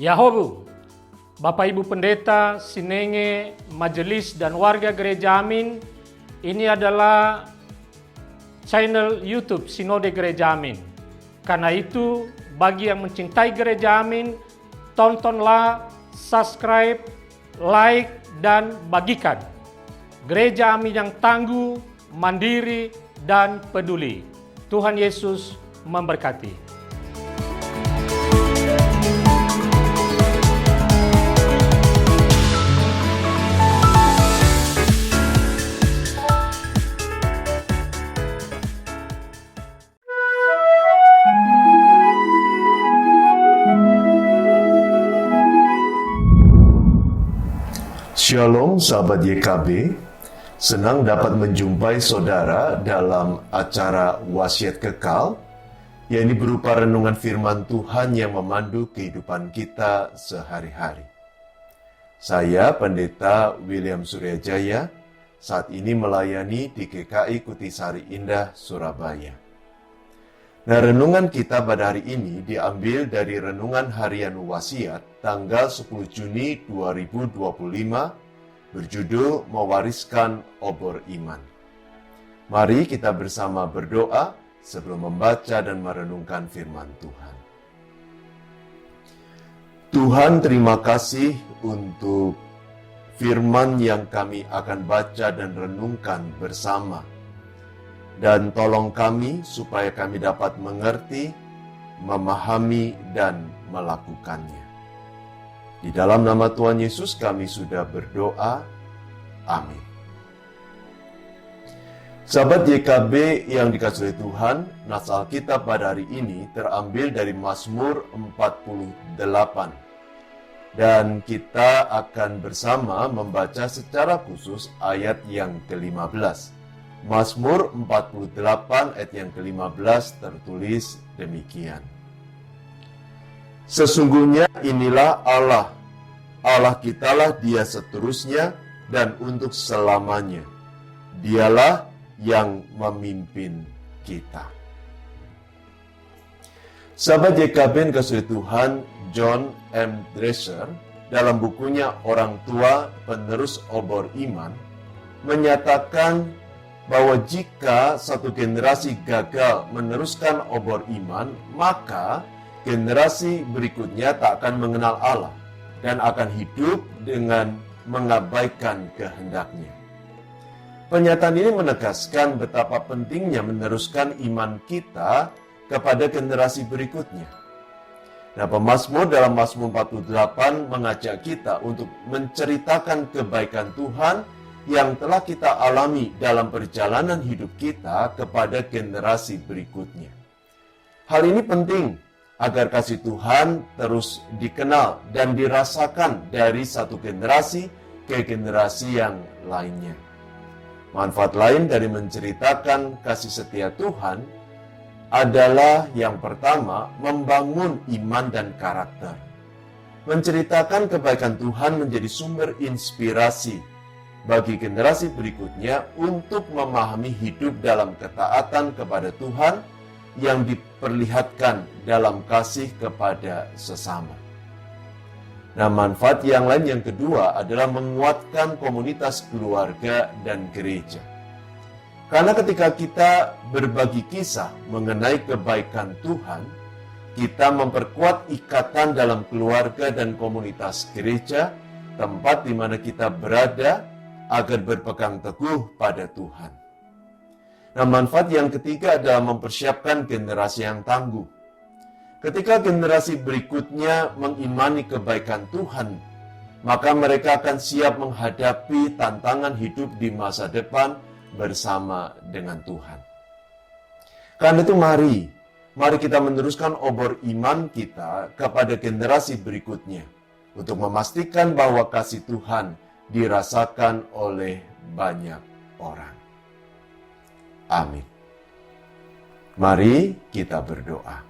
Yahobu, Bapak Ibu Pendeta, Sinenge, Majelis dan warga Gereja Amin, ini adalah channel YouTube Sinode Gereja Amin. Karena itu, bagi yang mencintai Gereja Amin, tontonlah, subscribe, like, dan bagikan. Gereja Amin yang tangguh, mandiri, dan peduli. Tuhan Yesus memberkati. Shalom sahabat YKB, senang dapat menjumpai saudara dalam acara Wasiat Kekal, yakni berupa renungan firman Tuhan yang memandu kehidupan kita sehari-hari. Saya Pendeta William Suryajaya, saat ini melayani di GKI Kutisari Indah, Surabaya. Nah, renungan kita pada hari ini diambil dari Renungan Harian Wasiat tanggal 10 Juni 2025 berjudul Mewariskan Obor Iman. Mari kita bersama berdoa sebelum membaca dan merenungkan firman Tuhan. Tuhan, terima kasih untuk firman yang kami akan baca dan renungkan bersama. Dan tolong kami supaya kami dapat mengerti, memahami, dan melakukannya. Di dalam nama Tuhan Yesus kami sudah berdoa. Amin. Sahabat YKB yang dikasihi Tuhan, nas Alkitab pada hari ini terambil dari Mazmur 48. Dan kita akan bersama membaca secara khusus ayat yang ke-15. Mazmur 48 ayat yang ke-15 tertulis demikian. Sesungguhnya inilah Allah, Allah kitalah Dia seterusnya dan untuk selamanya. Dialah yang memimpin kita. Sahabat YKB yang kasih Tuhan, John M. Dresser dalam bukunya Orang Tua Penerus Obor Iman menyatakan bahwa jika satu generasi gagal meneruskan obor iman, maka generasi berikutnya tak akan mengenal Allah dan akan hidup dengan mengabaikan kehendaknya. Pernyataan ini menegaskan betapa pentingnya meneruskan iman kita kepada generasi berikutnya. Nah, pemazmur dalam Mazmur 48 mengajak kita untuk menceritakan kebaikan Tuhan yang telah kita alami dalam perjalanan hidup kita kepada generasi berikutnya. Hal ini penting agar kasih Tuhan terus dikenal dan dirasakan dari satu generasi ke generasi yang lainnya. Manfaat lain dari menceritakan kasih setia Tuhan adalah yang pertama, membangun iman dan karakter. Menceritakan kebaikan Tuhan menjadi sumber inspirasi bagi generasi berikutnya untuk memahami hidup dalam ketaatan kepada Tuhan yang diperlihatkan dalam kasih kepada sesama. Nah, manfaat yang lain yang kedua adalah menguatkan komunitas keluarga dan gereja. Karena ketika kita berbagi kisah mengenai kebaikan Tuhan, kita memperkuat ikatan dalam keluarga dan komunitas gereja, tempat di mana kita berada, agar berpegang teguh pada Tuhan. Nah, manfaat yang ketiga adalah mempersiapkan generasi yang tangguh. Ketika generasi berikutnya mengimani kebaikan Tuhan, maka mereka akan siap menghadapi tantangan hidup di masa depan bersama dengan Tuhan. Karena itu mari kita meneruskan obor iman kita kepada generasi berikutnya untuk memastikan bahwa kasih Tuhan dirasakan oleh banyak orang. Amin. Mari kita berdoa.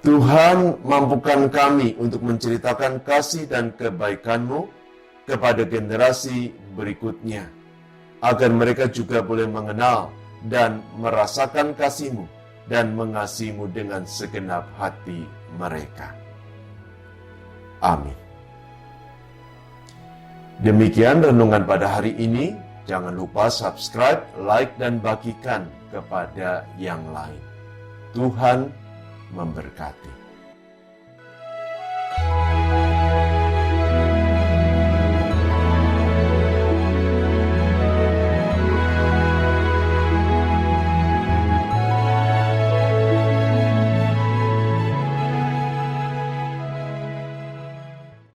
Tuhan, mampukan kami untuk menceritakan kasih dan kebaikan-Mu kepada generasi berikutnya, agar mereka juga boleh mengenal dan merasakan kasih-Mu dan mengasihimu dengan segenap hati mereka. Amin. Demikian renungan pada hari ini. Jangan lupa subscribe, like, dan bagikan kepada yang lain. Tuhan memberkati.